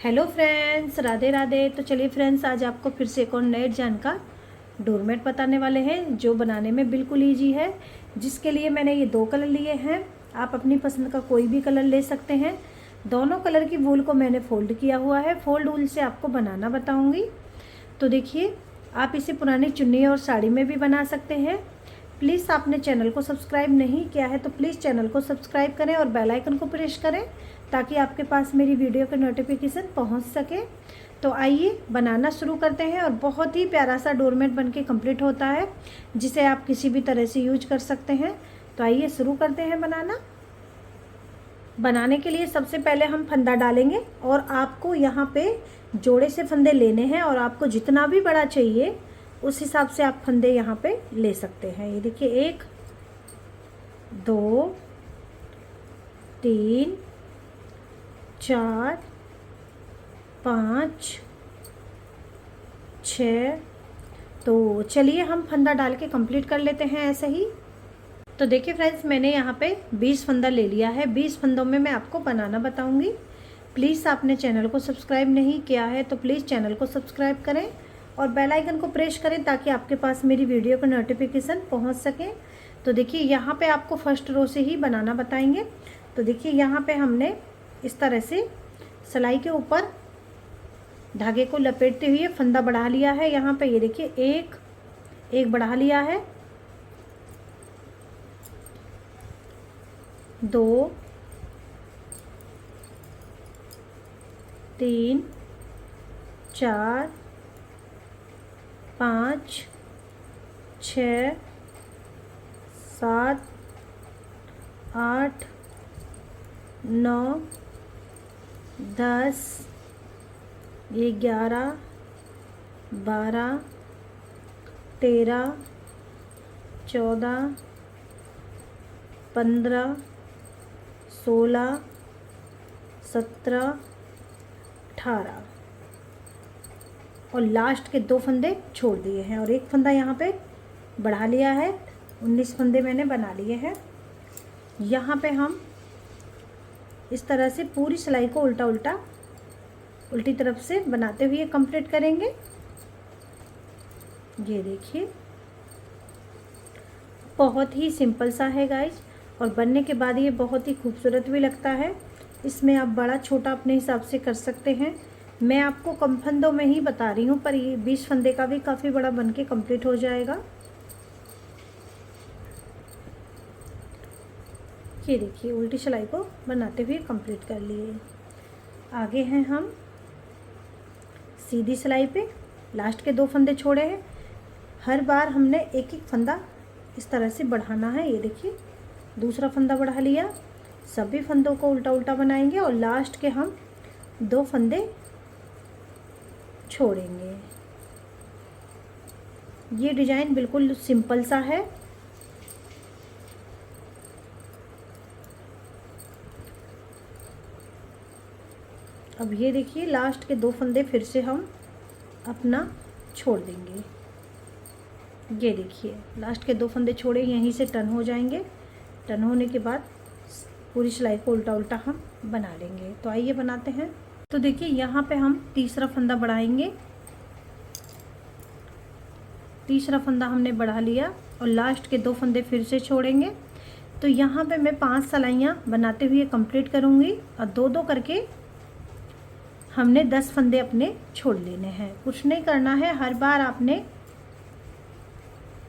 Hello friends, Radhe Radhe. तो चलिए friends, आज आपको फिर से एक और नए डिजाइन का डोरमेट बताने वाले हैं जो बनाने में बिल्कुल ईजी है। जिसके लिए मैंने ये 2 कलर लिए हैं। आप अपनी पसंद का कोई भी कलर ले सकते हैं। दोनों कलर की वूल को मैंने फोल्ड किया हुआ है। फोल्ड वूल से आपको बनाना बताऊंगी। तो देखिए, आप इसे पुरानी चुन्नी और साड़ी में भी बना सकते हैं। प्लीज़ आपने चैनल को सब्सक्राइब नहीं किया है तो प्लीज़ चैनल को सब्सक्राइब करें और बेल आइकन को प्रेस करें ताकि आपके पास मेरी वीडियो का नोटिफिकेशन पहुंच सके। तो आइए बनाना शुरू करते हैं। और बहुत ही प्यारा सा डोरमेट बनके कंप्लीट होता है जिसे आप किसी भी तरह से यूज कर सकते हैं। तो आइए शुरू करते हैं बनाना। बनाने के लिए सबसे पहले हम फंदा डालेंगे और आपको यहाँ पे जोड़े से फंदे लेने हैं और आपको जितना भी बड़ा चाहिए उस हिसाब से आप फंदे यहाँ पे ले सकते हैं। ये देखिए, 1 2 3 4 5 6। तो चलिए हम फंदा डाल के कंप्लीट कर लेते हैं ऐसे ही। तो देखिए फ्रेंड्स, मैंने यहाँ पे 20 फंदा ले लिया है। 20 फंदों में मैं आपको बनाना बताऊंगी। प्लीज़ आपने चैनल को सब्सक्राइब नहीं किया है तो प्लीज़ चैनल को सब्सक्राइब करें और बेल आइकन को प्रेस करें ताकि आपके पास मेरी वीडियो का नोटिफिकेशन पहुंच सके। तो देखिए, यहाँ पे आपको फर्स्ट रो से ही बनाना बताएंगे। तो देखिए, यहाँ पे हमने इस तरह से सिलाई के ऊपर धागे को लपेटते हुए फंदा बढ़ा लिया है। यहाँ पे ये देखिए, एक बढ़ा लिया है, 2 3 4 5 6 7 8 9 10 11 12 13 14 15 16 17 18 और लास्ट के 2 फंदे छोड़ दिए हैं और एक फंदा यहाँ पे बढ़ा लिया है। 19 फंदे मैंने बना लिए हैं। यहाँ पे हम इस तरह से पूरी सिलाई को उल्टी तरफ से बनाते हुए कंप्लीट करेंगे। ये देखिए, बहुत ही सिंपल सा है गाइज और बनने के बाद ये बहुत ही खूबसूरत भी लगता है। इसमें आप बड़ा छोटा अपने हिसाब से कर सकते हैं। मैं आपको कम फंदों में ही बता रही हूँ, पर ये 20 फंदे का भी काफ़ी बड़ा बनके कंप्लीट हो जाएगा। ये देखिए, उल्टी सिलाई को बनाते हुए कंप्लीट कर लिए। आगे हैं हम सीधी सिलाई पे। लास्ट के 2 फंदे छोड़े हैं। हर बार हमने एक एक फंदा इस तरह से बढ़ाना है। ये देखिए, दूसरा फंदा बढ़ा लिया। सभी फंदों को उल्टा बनाएंगे और लास्ट के हम 2 फंदे छोड़ेंगे। ये डिजाइन बिल्कुल सिंपल सा है। अब ये देखिए, लास्ट के 2 फंदे फिर से हम अपना छोड़ देंगे। ये देखिए, लास्ट के 2 फंदे छोड़े, यहीं से टर्न हो जाएंगे। टर्न होने के बाद पूरी सिलाई को उल्टा हम बना लेंगे। तो आइए बनाते हैं। तो देखिए, यहाँ पे हम तीसरा फंदा बढ़ाएंगे। तीसरा फंदा हमने बढ़ा लिया और लास्ट के 2 फंदे फिर से छोड़ेंगे। तो यहाँ पे मैं 5 सिलाइयाँ बनाते हुए कंप्लीट करूँगी और 2-2 करके हमने 10 फंदे अपने छोड़ लेने हैं। कुछ नहीं करना है, हर बार आपने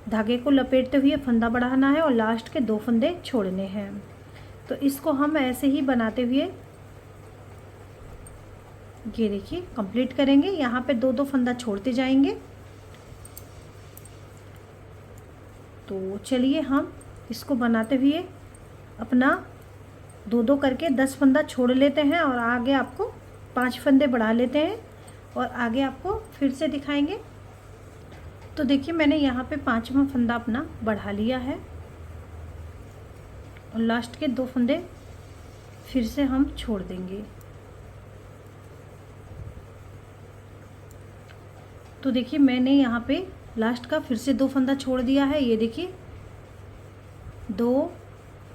धागे को लपेटते हुए फंदा बढ़ाना है और लास्ट के 2 फंदे छोड़ने हैं। तो इसको हम ऐसे ही बनाते हुए ये देखिए कंप्लीट करेंगे। यहाँ पे 2-2 फंदा छोड़ते जाएंगे। तो चलिए हम इसको बनाते हुए अपना 2-2 करके 10 फंदा छोड़ लेते हैं और आगे आपको 5 फंदे बढ़ा लेते हैं और आगे आपको फिर से दिखाएंगे। तो देखिए, मैंने यहाँ पे 5वां फंदा अपना बढ़ा लिया है और लास्ट के 2 फंदे फिर से हम छोड़ देंगे। तो देखिए, मैंने यहाँ पे लास्ट का फिर से 2 फंदा छोड़ दिया है। ये देखिए, 2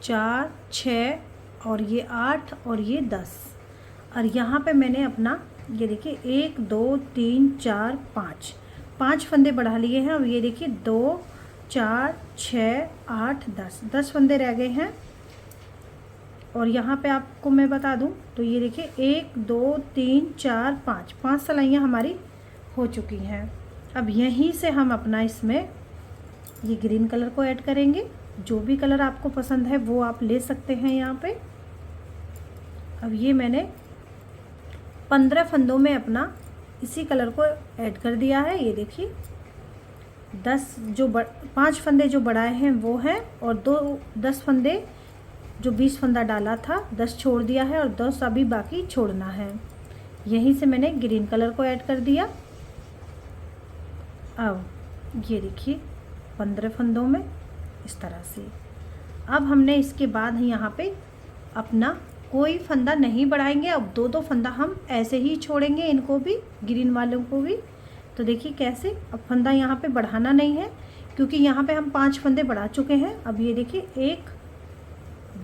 4 6 और ये 8 और ये 10 और यहाँ पे मैंने अपना ये देखिए 1 2 3 4 5, 5 फंदे बढ़ा लिए हैं। अब ये देखिए 2 4 6 8 10 फंदे रह गए हैं। और यहाँ पे आपको मैं बता दूँ तो ये देखिए 1 2 3 4 5, 5 सिलाइयाँ हमारी हो चुकी हैं। अब यहीं से हम अपना इसमें ये ग्रीन कलर को ऐड करेंगे। जो भी कलर आपको पसंद है वो आप ले सकते हैं यहाँ पे। अब ये मैंने 15 फंदों में अपना इसी कलर को ऐड कर दिया है। ये देखिए 5 फंदे जो बढ़ाए हैं वो हैं, और 10 फंदे जो 20 फंदा डाला था 10 छोड़ दिया है, और 10 अभी बाकी छोड़ना है। यहीं से मैंने ग्रीन कलर को ऐड कर दिया। अब ये देखिए 15 फंदों में इस तरह से। अब हमने इसके बाद यहाँ पे अपना कोई फंदा नहीं बढ़ाएंगे। अब 2 फंदा हम ऐसे ही छोड़ेंगे, इनको भी, ग्रीन वालों को भी। तो देखिए कैसे, अब फंदा यहाँ पे बढ़ाना नहीं है क्योंकि यहाँ पे हम 5 फंदे बढ़ा चुके हैं। अब ये देखिए 1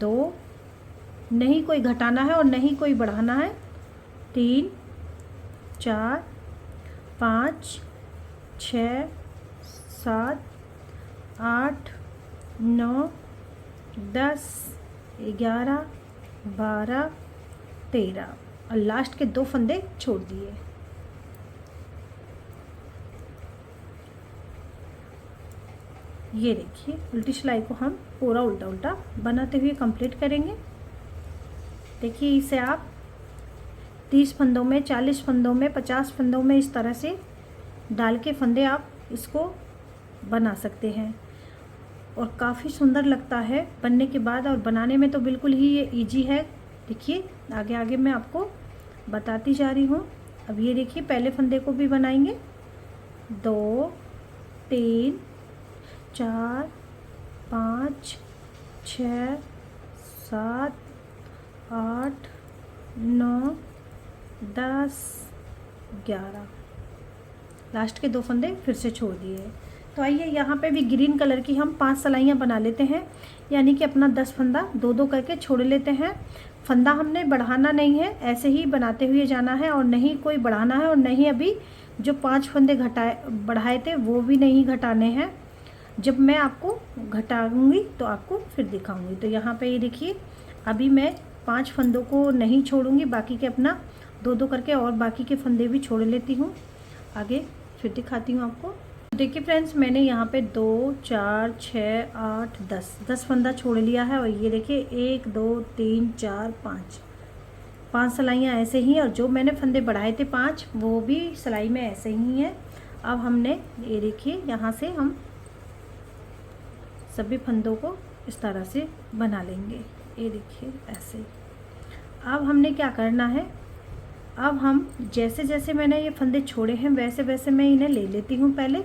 2, नहीं कोई घटाना है और नहीं कोई बढ़ाना है, 3 4 5 6 7 8 9 10 11 12 13, और लास्ट के 2 फंदे छोड़ दिए। ये देखिए उल्टी सिलाई को हम पूरा उल्टा उल्टा बनाते हुए कंप्लीट करेंगे। देखिए इसे आप 30 फंदों में, 40 फंदों में, 50 फंदों में इस तरह से डाल के फंदे आप इसको बना सकते हैं, और काफ़ी सुंदर लगता है बनने के बाद। और बनाने में तो बिल्कुल ही ये इजी है। देखिए आगे आगे मैं आपको बताती जा रही हूँ। अब ये देखिए पहले फंदे को भी बनाएंगे, 2 3 4 5 6 7 8 9 10 11, लास्ट के 2 फंदे फिर से छोड़ दिए। तो आइए यहाँ पे भी ग्रीन कलर की हम 5 सिलाइयाँ बना लेते हैं, यानी कि अपना 10 फंदा 2 करके छोड़ लेते हैं। फंदा हमने बढ़ाना नहीं है, ऐसे ही बनाते हुए जाना है, और नहीं कोई बढ़ाना है, और नहीं अभी जो 5 फंदे बढ़ाए थे वो भी नहीं घटाने हैं। जब मैं आपको घटाऊंगी तो आपको फिर दिखाऊंगी। तो यहाँ पे ये देखिए अभी मैं 5 फंदों को नहीं छोड़ूंगी, बाकी के अपना 2 करके और बाकी के फंदे भी छोड़ लेती हूँ। आगे फिर दिखाती हूँ आपको। देखिए फ्रेंड्स मैंने यहाँ पे 2 4 6 8 10 फंदा छोड़ लिया है, और ये देखिए 1 2 3 4 5 सिलाइयाँ ऐसे ही, और जो मैंने फंदे बढ़ाए थे 5 वो भी सिलाई में ऐसे ही हैं। अब हमने ये देखिए यहाँ से हम सभी फंदों को इस तरह से बना लेंगे। ये देखिए ऐसे। अब हमने क्या करना है, अब हम जैसे जैसे मैंने ये फंदे छोड़े हैं वैसे वैसे मैं इन्हें ले लेती हूँ पहले।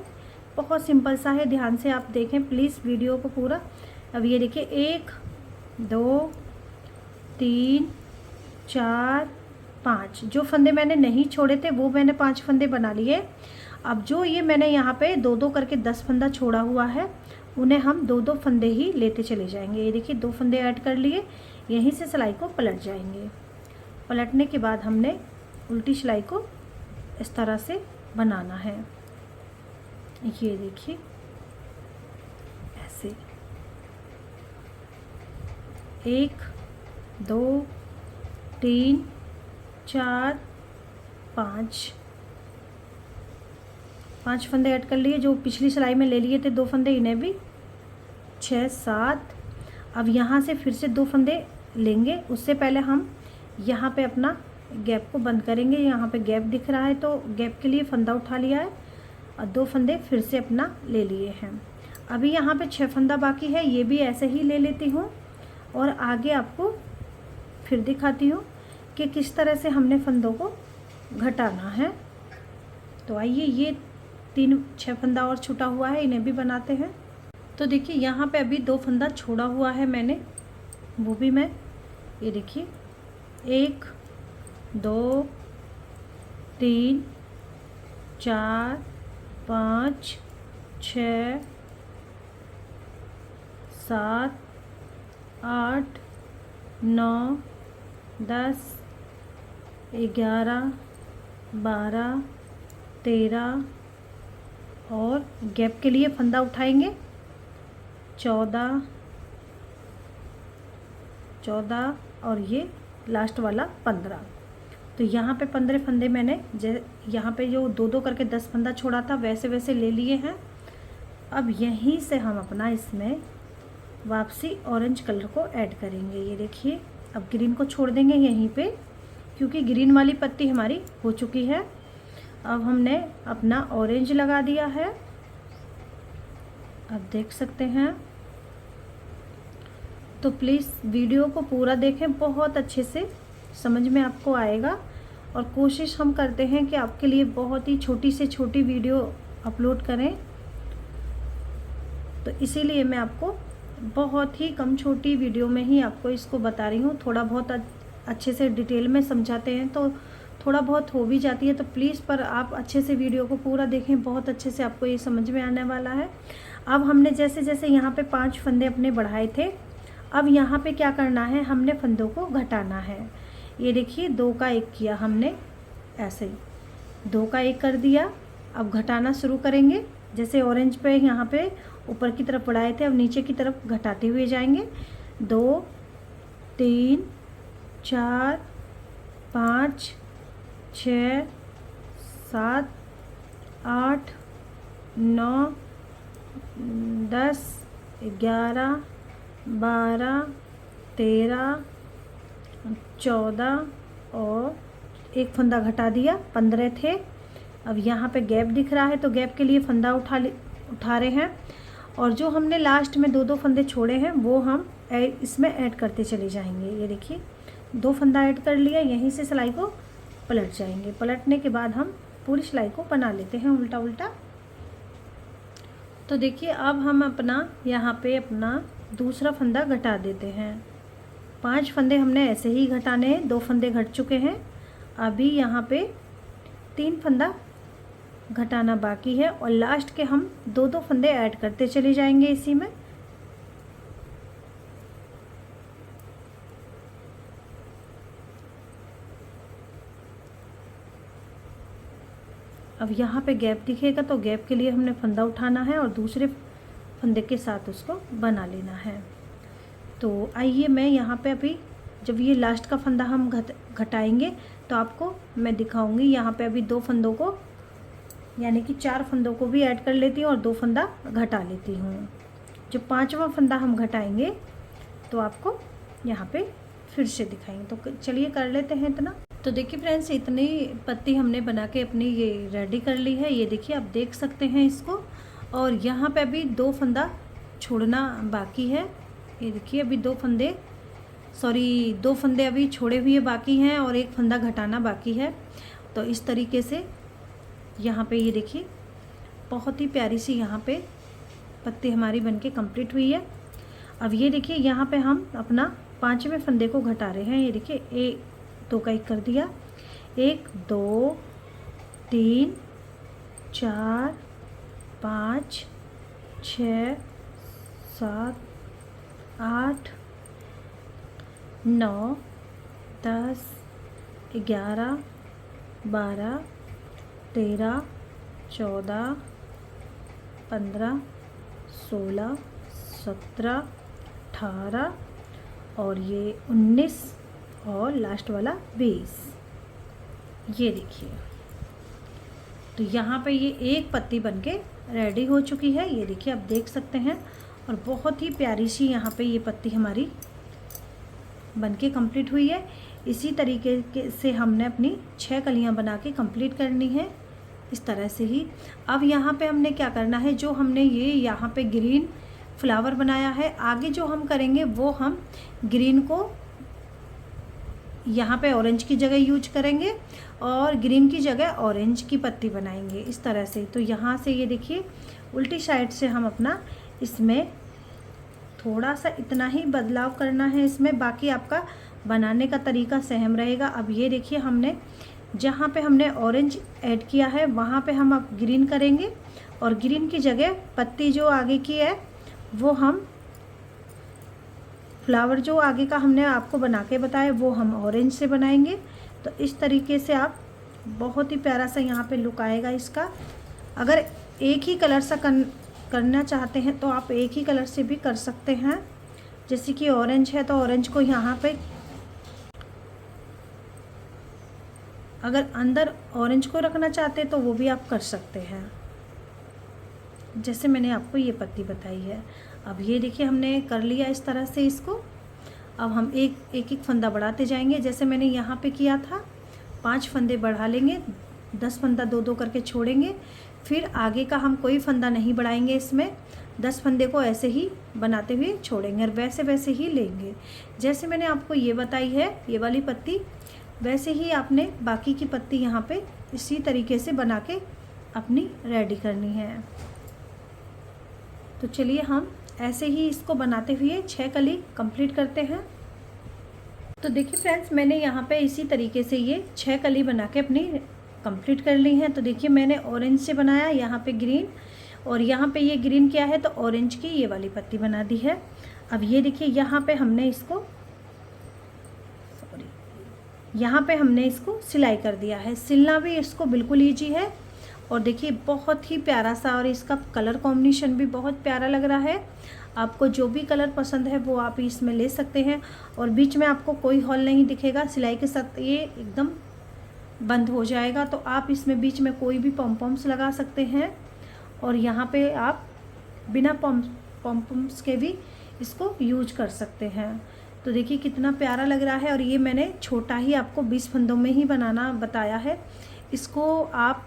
बहुत सिंपल सा है, ध्यान से आप देखें प्लीज़ वीडियो को पूरा। अब ये देखिए 1 2 3 4 5, जो फंदे मैंने नहीं छोड़े थे वो मैंने 5 फंदे बना लिए। अब जो ये मैंने यहाँ पे 2 करके 10 फंदा छोड़ा हुआ है उन्हें हम 2 फंदे ही लेते चले जाएंगे। ये देखिए 2 फंदे ऐड कर लिए, यहीं से सिलाई को पलट जाएंगे। पलटने के बाद हमने उल्टी सिलाई को इस तरह से बनाना है। ये देखिए ऐसे 1 2 3 4 5 फंदे ऐड कर लिए, जो पिछली सिलाई में ले लिए थे 2 फंदे, इन्हें भी 6 7। अब यहाँ से फिर से 2 फंदे लेंगे, उससे पहले हम यहाँ पे अपना गैप को बंद करेंगे। यहाँ पे गैप दिख रहा है तो गैप के लिए फंदा उठा लिया है, और 2 फंदे फिर से अपना ले लिए हैं। अभी यहाँ पे 6 फंदा बाकी है, ये भी ऐसे ही ले लेती हूँ, और आगे आपको फिर दिखाती हूँ कि किस तरह से हमने फंदों को घटाना है। तो आइए ये 6 फंदा और छूटा हुआ है, इन्हें भी बनाते हैं। तो देखिए यहाँ पे अभी 2 फंदा छोड़ा हुआ है मैंने, वो भी मैं ये देखिए 1 2 3 4 5 6 7 8 9 10 11 12, 13 और गैप के लिए फंदा उठाएंगे 14 और ये लास्ट वाला 15। तो यहाँ पे 15 फंदे मैंने यहाँ पे जो 2-2 करके 10 फंदा छोड़ा था वैसे वैसे ले लिए हैं। अब यहीं से हम अपना इसमें वापसी ऑरेंज कलर को ऐड करेंगे। ये देखिए, अब ग्रीन को छोड़ देंगे यहीं पे, क्योंकि ग्रीन वाली पत्ती हमारी हो चुकी है। अब हमने अपना ऑरेंज लगा दिया है, आप देख सकते हैं। तो प्लीज़ वीडियो को पूरा देखें, बहुत अच्छे से समझ में आपको आएगा। और कोशिश हम करते हैं कि आपके लिए बहुत ही छोटी से छोटी वीडियो अपलोड करें, तो इसीलिए मैं आपको बहुत ही कम छोटी वीडियो में ही आपको इसको बता रही हूँ। थोड़ा बहुत अच्छे से डिटेल में समझाते हैं तो थोड़ा बहुत हो भी जाती है, तो प्लीज़ पर आप अच्छे से वीडियो को पूरा देखें, बहुत अच्छे से आपको ये समझ में आने वाला है। अब हमने जैसे जैसे यहाँ पे 5 फंदे अपने बढ़ाए थे, अब यहाँ पे क्या करना है, हमने फंदों को घटाना है। ये देखिए 2 का 1 किया हमने, ऐसे ही 2 का 1 कर दिया। अब घटाना शुरू करेंगे, जैसे ऑरेंज पे यहाँ पे ऊपर की तरफ बढ़ाए थे, अब नीचे की तरफ घटाते हुए जाएंगे। 2, 3, 4, 5, 6, 7, 8, 9, 10, 11, 12, 13, 14 और एक फंदा घटा दिया, 15 थे। अब यहाँ पे गैप दिख रहा है तो गैप के लिए फंदा उठा रहे हैं। और जो हमने लास्ट में 2-2 फंदे छोड़े हैं वो हम इसमें ऐड करते चले जाएंगे। ये देखिए 2 फंदा ऐड कर लिया, यहीं से सिलाई को पलट जाएंगे। पलटने के बाद हम पूरी सिलाई को बना लेते हैं उल्टा उल्टा। तो देखिए अब हम अपना यहाँ पे अपना दूसरा फंदा घटा देते हैं। 5 फंदे हमने ऐसे ही घटाने हैं, 2 फंदे घट चुके हैं। अभी यहाँ पे 3 फंदा घटाना बाकी है और लास्ट के हम 2-2 फंदे ऐड करते चले जाएंगे इसी में। अब यहाँ पे गैप दिखेगा तो गैप के लिए हमने फंदा उठाना है और दूसरे फंदे के साथ उसको बना लेना है। तो आइए मैं यहाँ पे अभी जब ये लास्ट का फंदा हम घटाएंगे तो आपको मैं दिखाऊंगी। यहाँ पे अभी 2 फंदों को यानी कि 4 फंदों को भी ऐड कर लेती हूँ और 2 फंदा घटा लेती हूँ। जो 5वां फंदा हम घटाएंगे तो आपको यहाँ पे फिर से दिखाएंगे। तो चलिए कर लेते हैं इतना। तो देखिए फ्रेंड्स, इतनी पत्ती हमने बना के अपनी ये रेडी कर ली है। ये देखिए आप देख सकते हैं इसको। और यहाँ पे अभी 2 फंदा छोड़ना बाकी है। ये देखिए अभी 2 फंदे अभी छोड़े हुए बाकी हैं और 1 फंदा घटाना बाकी है। तो इस तरीके से यहाँ पे ये देखिए बहुत ही प्यारी सी यहाँ पे पत्ती हमारी बनके कंप्लीट हुई है। अब ये देखिए यहाँ पे हम अपना 5वें फंदे को घटा रहे हैं। ये देखिए 2 का 1 कर दिया, 1, 2, 3, 4, 5, 6, 7, 8, 9, 10, 11, 12, 13, 14, 15, 16, 17, 18 और ये 19 और लास्ट वाला 20। ये देखिए तो यहाँ पे ये एक पत्ती बनके रेडी हो चुकी है। ये देखिए आप देख सकते हैं और बहुत ही प्यारी सी यहाँ पे ये पत्ती हमारी बनके कंप्लीट हुई है। इसी तरीके से हमने अपनी 6 कलियाँ बना के कंप्लीट करनी है इस तरह से ही। अब यहाँ पे हमने क्या करना है, जो हमने ये यहाँ पे ग्रीन फ्लावर बनाया है, आगे जो हम करेंगे वो हम ग्रीन को यहाँ पे ऑरेंज की जगह यूज करेंगे और ग्रीन की जगह ऑरेंज की पत्ती बनाएंगे इस तरह से। तो यहाँ से ये देखिए उल्टी साइड से हम अपना इसमें थोड़ा सा इतना ही बदलाव करना है इसमें, बाकी आपका बनाने का तरीका सेम रहेगा। अब ये देखिए हमने जहाँ पे हमने ऑरेंज ऐड किया है वहाँ पे हम अब ग्रीन करेंगे और ग्रीन की जगह पत्ती जो आगे की है वो हम फ्लावर जो आगे का हमने आपको बना के बताया वो हम ऑरेंज से बनाएंगे। तो इस तरीके से आप बहुत ही प्यारा सा यहाँ पे लुक आएगा इसका। अगर एक ही कलर सा करना चाहते हैं तो आप एक ही कलर से भी कर सकते हैं। जैसे कि ऑरेंज है तो ऑरेंज को यहाँ पे, अगर अंदर ऑरेंज को रखना चाहते हैं तो वो भी आप कर सकते हैं, जैसे मैंने आपको ये पत्ती बताई है। अब ये देखिए हमने कर लिया इस तरह से इसको। अब हम एक फंदा बढ़ाते जाएंगे, जैसे मैंने यहाँ पे किया था। 5 फंदे बढ़ा लेंगे, 10 फंदा 2-2 करके छोड़ेंगे। फिर आगे का हम कोई फंदा नहीं बढ़ाएंगे इसमें, 10 फंदे को ऐसे ही बनाते हुए छोड़ेंगे और वैसे वैसे ही लेंगे। जैसे मैंने आपको ये बताई है ये वाली पत्ती, वैसे ही आपने बाकी की पत्ती यहाँ पे इसी तरीके से बना के अपनी रेडी करनी है। तो चलिए हम ऐसे ही इसको बनाते हुए 6 कली कंप्लीट करते हैं। तो देखिए फ्रेंड्स, मैंने यहाँ पे इसी तरीके से ये 6 कली बना के अपनी कंप्लीट कर ली हैं। तो देखिए मैंने ऑरेंज से बनाया, यहाँ पे ग्रीन, और यहाँ पे ये ग्रीन क्या है तो ऑरेंज की ये वाली पत्ती बना दी है। अब ये देखिए यहाँ पे हमने इसको सिलाई कर दिया है। सिलना भी इसको बिल्कुल ईजी है और देखिए बहुत ही प्यारा सा, और इसका कलर कॉम्बिनेशन भी बहुत प्यारा लग रहा है। आपको जो भी कलर पसंद है वो आप इसमें ले सकते हैं। और बीच में आपको कोई हॉल नहीं दिखेगा, सिलाई के साथ ये एकदम बंद हो जाएगा। तो आप इसमें बीच में कोई भी पॉम्स लगा सकते हैं और यहाँ पे आप बिना पॉम्स के भी इसको यूज कर सकते हैं। तो देखिए कितना प्यारा लग रहा है। और ये मैंने छोटा ही आपको 20 फंदों में ही बनाना बताया है। इसको आप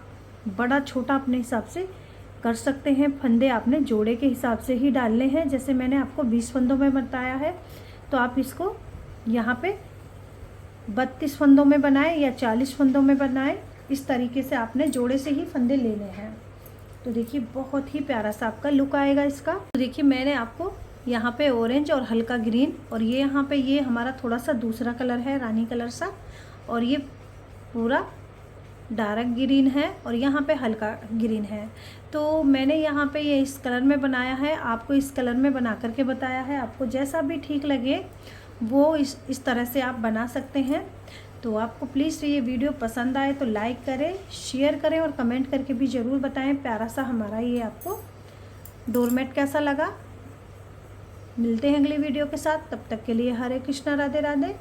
बड़ा छोटा अपने हिसाब से कर सकते हैं। फंदे आपने जोड़े के हिसाब से ही डालने हैं, जैसे मैंने आपको 20 फंदों में बताया है। तो आप इसको यहाँ पे 32 फंदों में बनाएं या 40 फंदों में बनाएं, इस तरीके से आपने जोड़े से ही फंदे लेने हैं। तो देखिए बहुत ही प्यारा सा आपका लुक आएगा इसका। तो देखिए मैंने आपको यहाँ पे ऑरेंज और हल्का ग्रीन, और ये यहाँ पे ये हमारा थोड़ा सा दूसरा कलर है रानी कलर सा, और ये पूरा डार्क ग्रीन है और यहाँ पे हल्का ग्रीन है। तो मैंने यहाँ पे ये इस कलर में बनाया है, आपको इस कलर में बना करके बताया है। आपको जैसा भी ठीक लगे वो इस तरह से आप बना सकते हैं। तो आपको प्लीज़ ये वीडियो पसंद आए तो लाइक करें, शेयर करें और कमेंट करके भी ज़रूर बताएं प्यारा सा हमारा ये आपको डोरमेट कैसा लगा। मिलते हैं अगली वीडियो के साथ, तब तक के लिए हरे कृष्णा, राधे राधे।